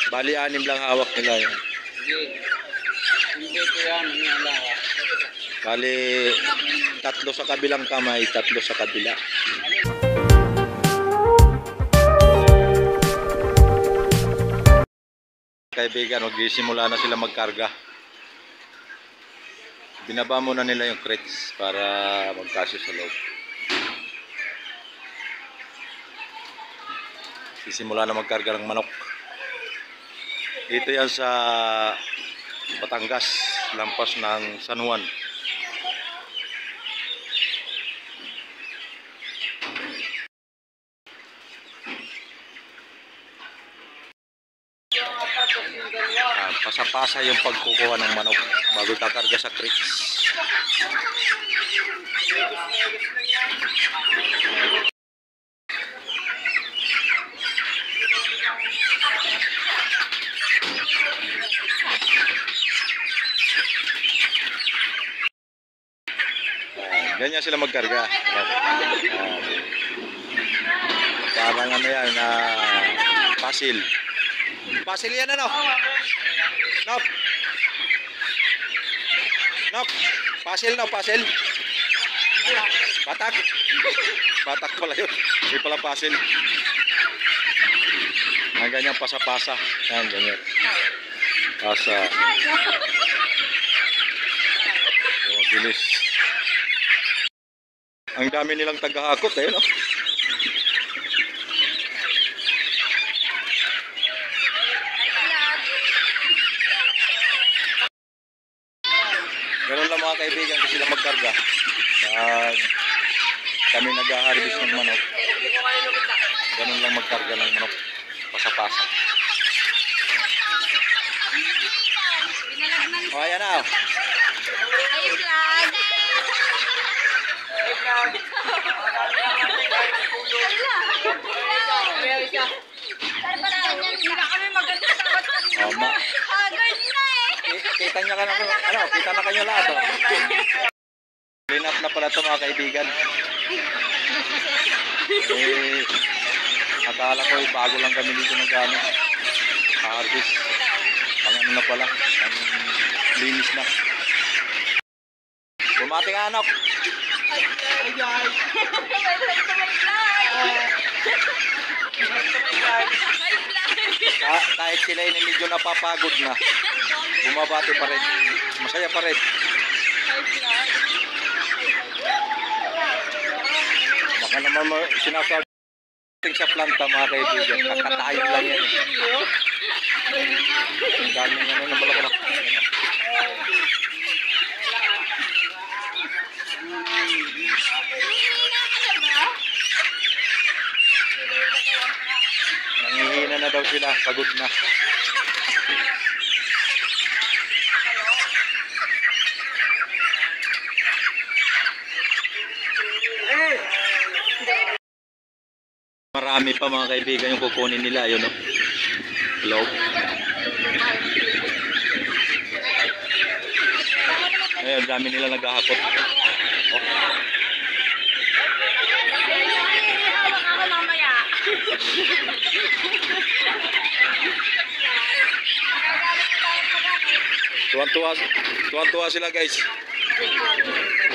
Bali, 6 lang hawak nila yun. Hindi ko yan, halawa. Bali, 3 sa kabilang kamay, 3 sa kabila. Kaibigan, magsisimula na sila magkarga. Binaba muna nila yung crates para magkasya sa loob. Sisimula na magkarga ng manok. Dito yan sa Batangas, lampas ng San Juan. Pasa-pasa yung pagkukuha ng manok bago kakarga sa crates. Ganyan sila magkarga. Parang ano yan, pasil. Pasil yan ano? Nok. Nok. Pasil no, pasil. Batak. Batak pala yun. Hindi pala pasil. Ang ganyan pasa-pasa. Yan, ganyan. Pasa. Oh, bilis. Ang dami nilang tagahakot eh, no? Ganun lang mga kaibigan kasi sila magkarga. Kami nag-harvest ng manok. Ganun lang magkarga ng manok. Pasa-pasa. O, ayan na. Ay, vlog! Kita niya ka na, ano, kita na kayo lahat. Oh. Clean up na pala ito mga kaibigan. Akala ko bago lang kami dito nag-ano. Harvest. Pang ano na pala. Pang linis na. Bumati ka anak. Hi guys! Kahit sila ay medyo napapagod na, bumabati pa rin. Masaya pa rin. Baka naman sinasabi sa planta mga kaibigan, kakatayo lang yan. Ang daming ano na balak. Nangihina na daw sila, pagod na. Marami pa mga kaibigan yung kukunin nila, yun no? Hello? Ayun, dami nila naghahakot. Oh. Tuwan-tuwa sila guys.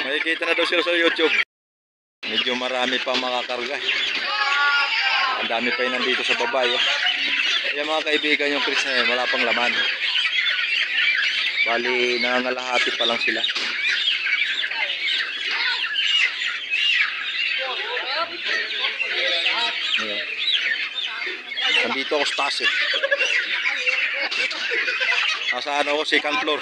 Makikita na daw sila sa YouTube. Medyo marami pa makakarga. Ang dami pa yun nandito sa baba. Yan mga kaibigan, yung crates na yun, wala pang laman. Bali, nangangalahati pa lang sila. Ayan. Nandito ako sa taas eh. Nasaan ako? Second floor.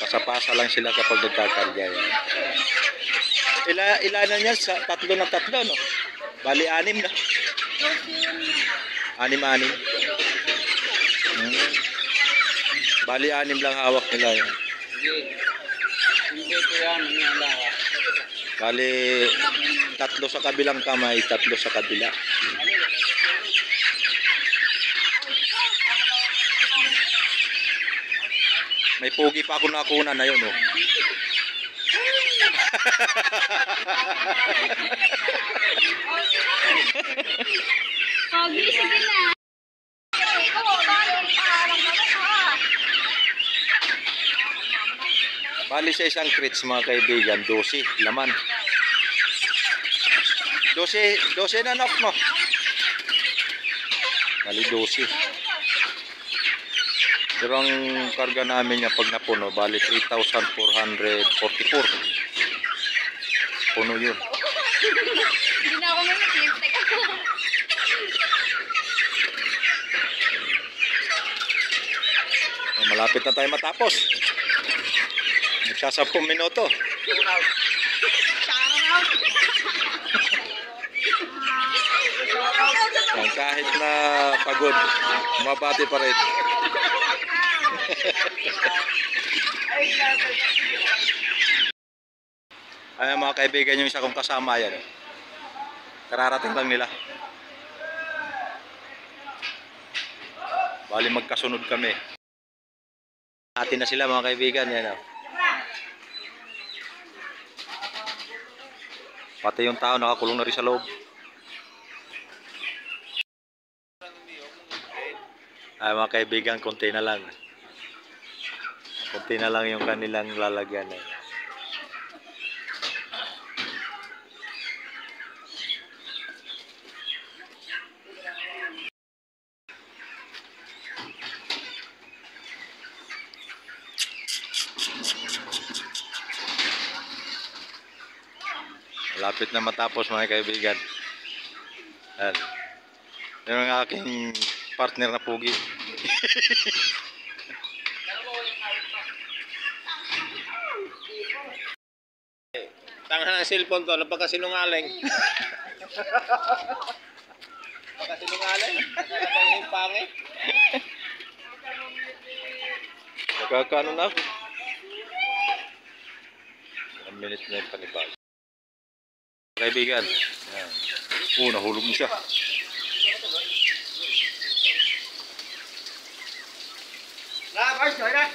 Pasa-pasa lang sila kapag nagkakarga. Ilanan yan sa 3 na 3, no? Bali 6 na. 6. Bali 6 lang hawak nila yun. Hindi ko yan, halawa. Bali 3 sa kabilang kamay, 3 sa kabila. May pogi pa ako nakuna na yun, oh. Bali sa isang crates mga kaibigan, 12 laman. 12 na knock mo. Bali 12. Pero ang karga namin niya pag napuno, bali 3,444. Puno yun. Hindi na ako mamit. Teka. Malapit na tayo matapos. Nagsasampung minuto. Yan, kahit na pagod, mabati pa rin. Ayan mga kaibigan, yung isa kong kasama yan. Kararating lang nila. Bali magkasunod kami. Atin na sila mga kaibigan. Yan, pati yung tao nakakulong na rin sa loob. Ay mga kaibigan, konti na lang. Konti na lang yung kanilang lalagyan. Malapit na matapos mga kaibigan. Ayan. Yung aking partner na pugi. Tangan ng cellphone to, napagkasinungaling. Napagkasinungaling? Nakakatawa yung pangit. Nagkakaano na ako. 1 minute na yung panibago. Kaibigan. Ayan. Nahulog mo siya. Na, Bars, na.